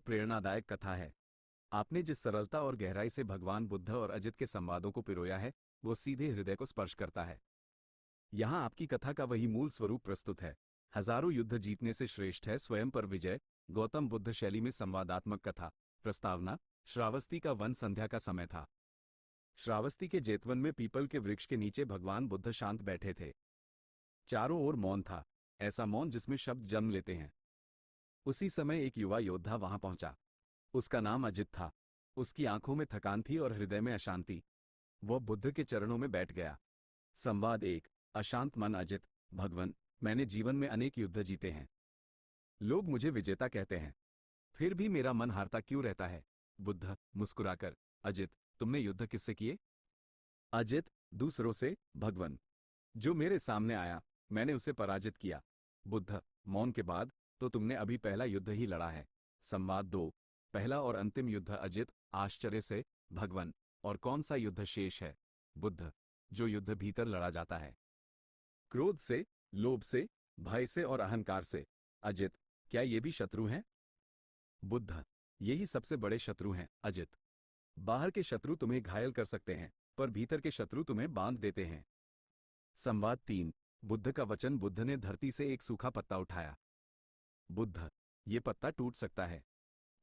प्रेरणादायक कथा है। आपने जिस सरलता और गहराई से भगवान बुद्ध और अजित के संवादों को पिरोया है, वो सीधे हृदय को स्पर्श करता है। यहाँ आपकी कथा का वही मूल स्वरूप प्रस्तुत है। हजारों युद्ध जीतने से श्रेष्ठ है स्वयं पर विजय। गौतम बुद्ध शैली में संवादात्मक कथा। प्रस्तावना: श्रावस्ती का वन संध्या का समय था। श्रावस्ती के जेतवन में पीपल के वृक्ष के नीचे भगवान बुद्ध शांत बैठे थे। चारों ओर मौन था, ऐसा मौन जिसमें शब्द जन्म लेते हैं। उसी समय एक युवा योद्धा वहां पहुंचा। उसका नाम अजित था। उसकी आंखों में थकान थी और हृदय में अशांति। वह बुद्ध के चरणों में बैठ गया। संवाद 1। अशांत मन अजित: भगवन, मैंने जीवन में अनेक युद्ध जीते हैं। लोग मुझे विजेता कहते हैं, फिर भी मेरा मन हारता क्यों रहता है? बुद्ध मुस्कुराकर: अजित, तुमने युद्ध किससे किए? अजित: दूसरों से, भगवन। जो मेरे सामने आया, मैंने उसे पराजित किया। बुद्ध मौन के बाद: तो तुमने अभी पहला युद्ध ही लड़ा है। संवाद 2। पहला और अंतिम युद्ध अजित आश्चर्य से: भगवन, और कौन सा युद्ध शेष है? बुद्ध: जो युद्ध भीतर लड़ा जाता है, क्रोध से, लोभ से, भय से और अहंकार से। अजित: क्या ये भी शत्रु हैं? बुद्ध: यही सबसे बड़े शत्रु हैं अजित। बाहर के शत्रु तुम्हें घायल कर सकते हैं, पर भीतर के शत्रु तुम्हें बांध देते हैं। संवाद 3। बुद्ध का वचन: बुद्ध ने धरती से एक सूखा पत्ता उठाया। बुद्ध: ये पत्ता टूट सकता है,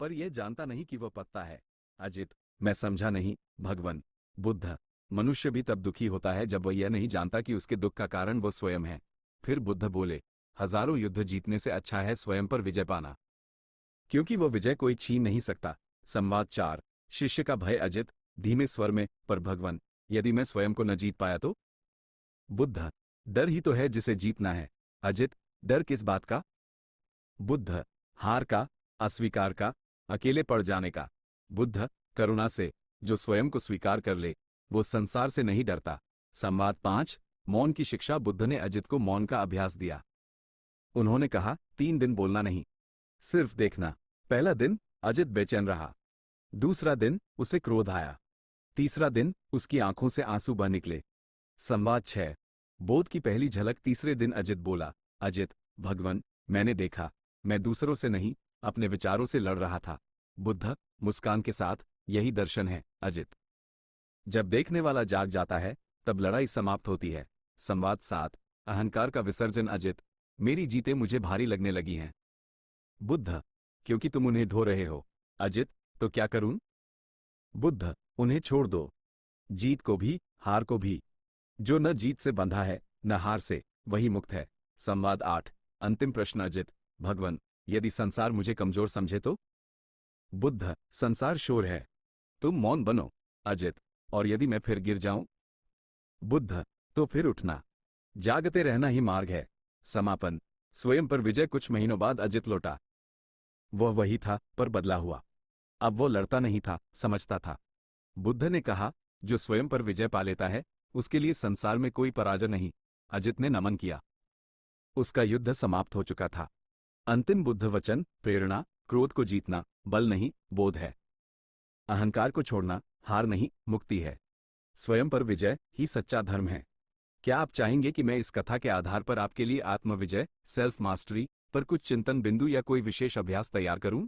पर यह जानता नहीं कि वह पत्ता है। अजित: मैं समझा नहीं, भगवन। बुद्ध: मनुष्य भी तब दुखी होता है जब वह यह नहीं जानता कि उसके दुख का कारण वो स्वयं है। फिर बुद्ध बोले: हजारों युद्ध जीतने से अच्छा है स्वयं पर विजय पाना, क्योंकि वह विजय कोई छीन नहीं सकता। संवाद 4। शिष्य का भय अजित धीमे स्वर में: पर भगवन, यदि मैं स्वयं को न जीत पाया तो? बुद्ध: डर ही तो है जिसे जीतना है। अजित: डर किस बात का? बुद्ध: हार का, अस्वीकार का, अकेले पड़ जाने का। बुद्ध करुणा से: जो स्वयं को स्वीकार कर ले, वो संसार से नहीं डरता। संवाद 5। मौन की शिक्षा: बुद्ध ने अजित को मौन का अभ्यास दिया। उन्होंने कहा, 3 दिन बोलना नहीं, सिर्फ देखना। पहला दिन अजित बेचैन रहा। दूसरा दिन उसे क्रोध आया। तीसरा दिन उसकी आंखों से आंसू बह निकले। संवाद 6। बोध की पहली झलक: तीसरे दिन अजित बोला, अजित, भगवन, मैंने देखा, मैं दूसरों से नहीं, अपने विचारों से लड़ रहा था। बुद्ध मुस्कान के साथ: यही दर्शन है अजित। जब देखने वाला जाग जाता है, तब लड़ाई समाप्त होती है। संवाद 7। अहंकार का विसर्जन: अजित, मेरी जीतें मुझे भारी लगने लगी हैं। बुद्ध: क्योंकि तुम उन्हें ढो रहे हो। अजित: तो क्या करूं? बुद्ध: उन्हें छोड़ दो, जीत को भी, हार को भी। जो न जीत से बंधा है, न हार से, वही मुक्त है। संवाद 8। अंतिम प्रश्न अजित: भगवन, यदि संसार मुझे कमजोर समझे तो? बुद्ध: संसार शोर है, तुम मौन बनो। अजित: और यदि मैं फिर गिर जाऊं? बुद्ध: तो फिर उठना, जागते रहना ही मार्ग है। समापन: स्वयं पर विजय। कुछ महीनों बाद अजित लौटा। वह वही था, पर बदला हुआ। अब वो लड़ता नहीं था, समझता था। बुद्ध ने कहा, जो स्वयं पर विजय पा लेता है, उसके लिए संसार में कोई पराजय नहीं। अजित ने नमन किया। उसका युद्ध समाप्त हो चुका था। अंतिम बुद्ध वचन: प्रेरणा: क्रोध को जीतना बल नहीं, बोध है। अहंकार को छोड़ना हार नहीं, मुक्ति है। स्वयं पर विजय ही सच्चा धर्म है। क्या आप चाहेंगे कि मैं इस कथा के आधार पर आपके लिए आत्मविजय, सेल्फ मास्टरी पर कुछ चिंतन बिंदु या कोई विशेष अभ्यास तैयार करूं?